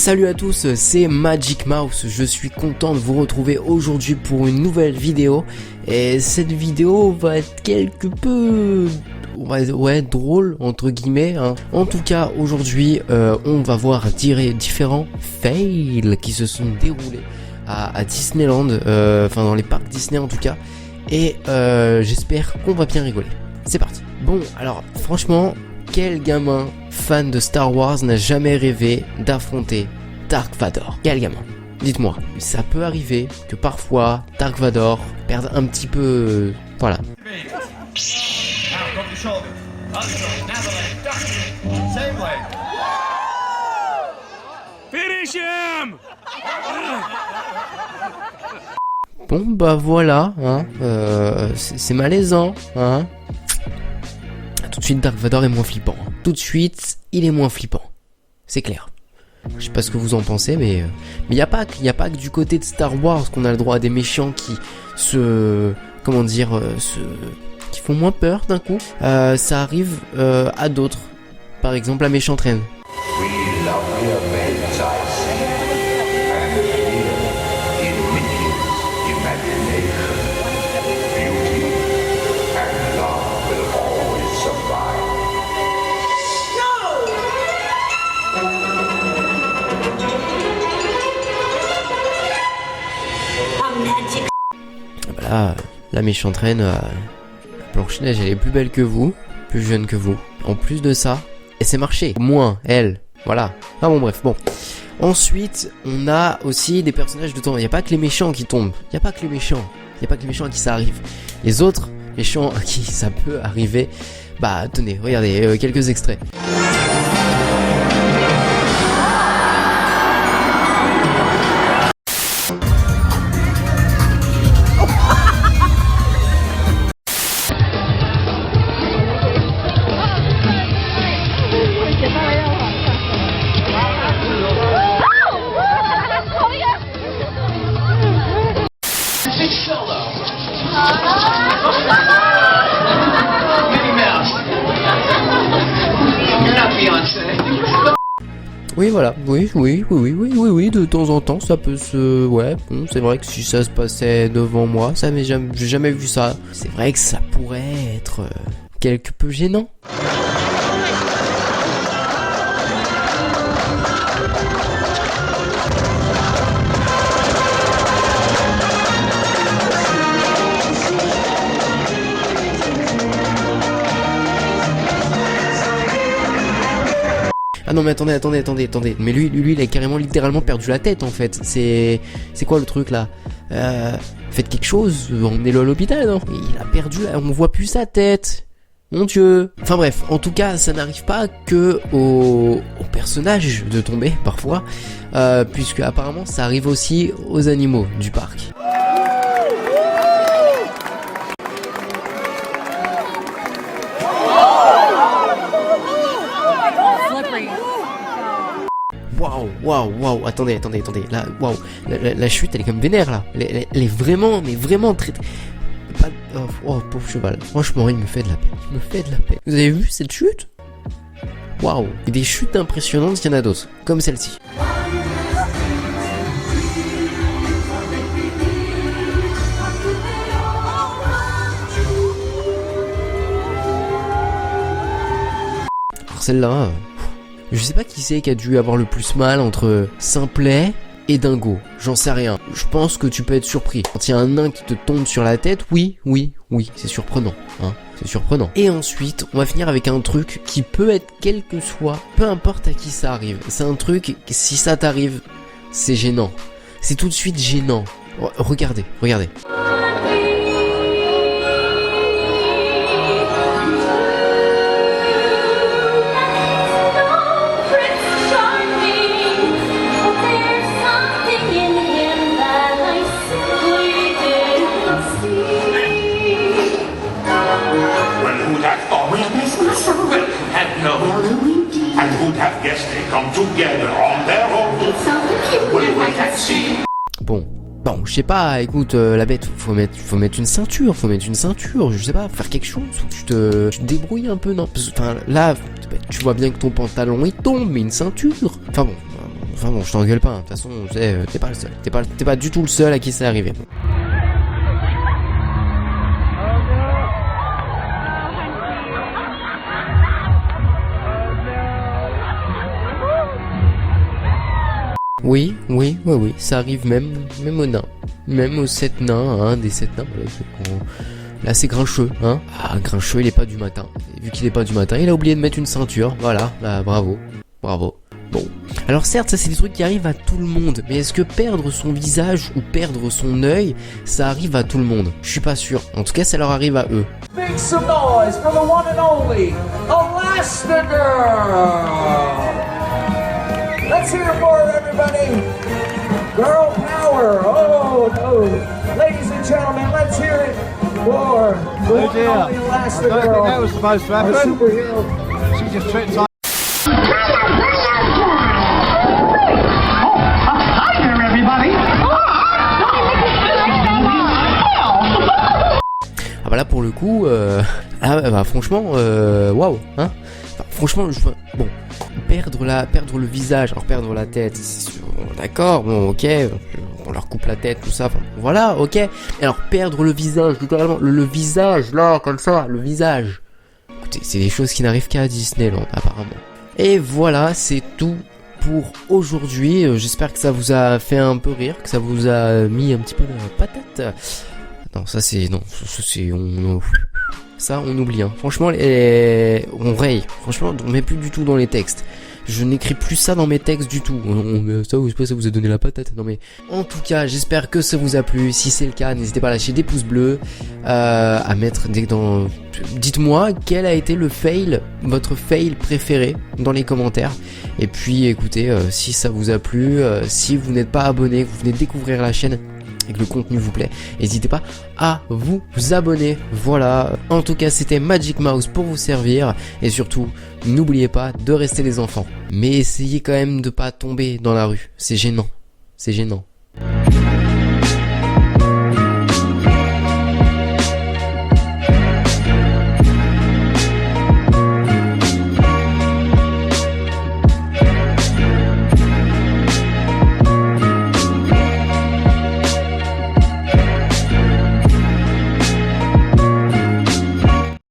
Salut à tous, c'est Magic Mouse, je suis content de vous retrouver aujourd'hui pour une nouvelle vidéo. Et cette vidéo va être quelque peu... drôle entre guillemets hein. En tout cas aujourd'hui on va voir différents fails qui se sont déroulés à Disneyland, enfin dans les parcs Disney en tout cas. Et j'espère qu'on va bien rigoler. C'est parti. Bon alors franchement, quel gamin fan de Star Wars n'a jamais rêvé d'affronter Dark Vador? Quel gamin? Dites-moi, ça peut arriver que parfois Dark Vador perde un petit peu... voilà. Bon bah voilà, hein, c'est malaisant, hein. Tout de suite Dark Vador est moins flippant. Tout de suite, il est moins flippant. C'est clair. Je sais pas ce que vous en pensez, mais y a pas que du côté de Star Wars qu'on a le droit à des méchants qui qui font moins peur d'un coup. Ça arrive à d'autres. Par exemple, la méchante reine. Là, la méchante reine, Blanche-Neige, elle est plus belle que vous, plus jeune que vous. En plus de ça, et c'est marché. Au moins, elle, voilà. Ah bon, bref, bon. Ensuite, on a aussi des personnages de temps. Il n'y a pas que les méchants qui tombent. Il n'y a pas que les méchants. Il n'y a pas que les méchants à qui ça arrive. Les autres méchants à qui ça peut arriver, bah tenez, regardez, quelques extraits. Oui voilà, oui, de temps en temps ça peut se... Ouais, bon, c'est vrai que si ça se passait devant moi, ça m'est j'ai jamais vu ça. C'est vrai que ça pourrait être quelque peu gênant. Ah non mais attendez. Mais lui il a carrément littéralement perdu la tête en fait. C'est quoi le truc là? Faites quelque chose, emmenez-le à l'hôpital, non? Il a perdu, on voit plus sa tête. Mon Dieu. Enfin bref, en tout cas ça n'arrive pas que aux personnages de tomber parfois, puisque apparemment ça arrive aussi aux animaux du parc. Waouh, attendez, là, waouh, la chute elle est comme vénère là, elle est vraiment, mais vraiment très... Oh, pauvre cheval, franchement il me fait de la peine, Vous avez vu cette chute? Waouh, et des chutes impressionnantes, il y en a d'autres, comme celle-ci. Alors celle-là... Je sais pas qui c'est qui a dû avoir le plus mal entre Simplet et Dingo, j'en sais rien. Je pense que tu peux être surpris. Quand il y a un nain qui te tombe sur la tête, oui, c'est surprenant, hein, c'est surprenant. Et ensuite, on va finir avec un truc qui peut être quel que soit, peu importe à qui ça arrive. C'est un truc, si ça t'arrive, c'est gênant. C'est tout de suite gênant. Regardez. Bon, je sais pas, écoute, la bête, faut mettre une ceinture, je sais pas, faire quelque chose, ou tu te débrouilles un peu, non? Enfin, là, tu vois bien que ton pantalon il tombe, mais une ceinture. Enfin bon, Enfin bon, je t'engueule pas, de toute façon, t'es pas le seul. T'es pas du tout le seul à qui c'est arrivé. Oui, ça arrive même aux nains. Même aux 7 nains, hein, des 7 nains. Là, c'est Grincheux, hein. Ah, Grincheux, il est pas du matin. Et vu qu'il est pas du matin, il a oublié de mettre une ceinture. Voilà, là, bravo. Bon. Alors certes, ça c'est des trucs qui arrivent à tout le monde. Mais est-ce que perdre son visage ou perdre son œil, ça arrive à tout le monde? Je suis pas sûr. En tout cas, ça leur arrive à eux. Make some noise for the one and only Elastigirl! Let's hear it for her, everybody! Girl power! Oh no! Ladies and gentlemen, let's hear it for the one and only Elastigirl! I don't think that was supposed to happen. A superhero. She just tripped on. Hi there, everybody. Ah bah là pour le coup, franchement, waouh, hein. Enfin, franchement, bon, perdre le visage, alors perdre la tête, d'accord, bon, ok, on leur coupe la tête, tout ça, enfin, voilà, ok. Et alors perdre le visage, littéralement, le visage, là, comme ça, le visage. Écoutez, c'est des choses qui n'arrivent qu'à Disneyland, apparemment. Et voilà, c'est tout pour aujourd'hui. J'espère que ça vous a fait un peu rire, que ça vous a mis un petit peu la patate. Non, ça c'est on oublie, hein. Franchement, on raye. Franchement, on met plus du tout dans les textes. Je n'écris plus ça dans mes textes du tout. Ça vous a donné la patate. Non mais, en tout cas, j'espère que ça vous a plu. Si c'est le cas, n'hésitez pas à lâcher des pouces bleus, à mettre dites-moi quel a été votre fail préféré dans les commentaires. Et puis, écoutez, si ça vous a plu, si vous n'êtes pas abonné, que vous venez de découvrir la chaîne et que le contenu vous plaît, n'hésitez pas à vous abonner. Voilà, en tout cas c'était Magic Mouse pour vous servir, et surtout n'oubliez pas de rester les enfants, mais essayez quand même de pas tomber dans la rue, c'est gênant.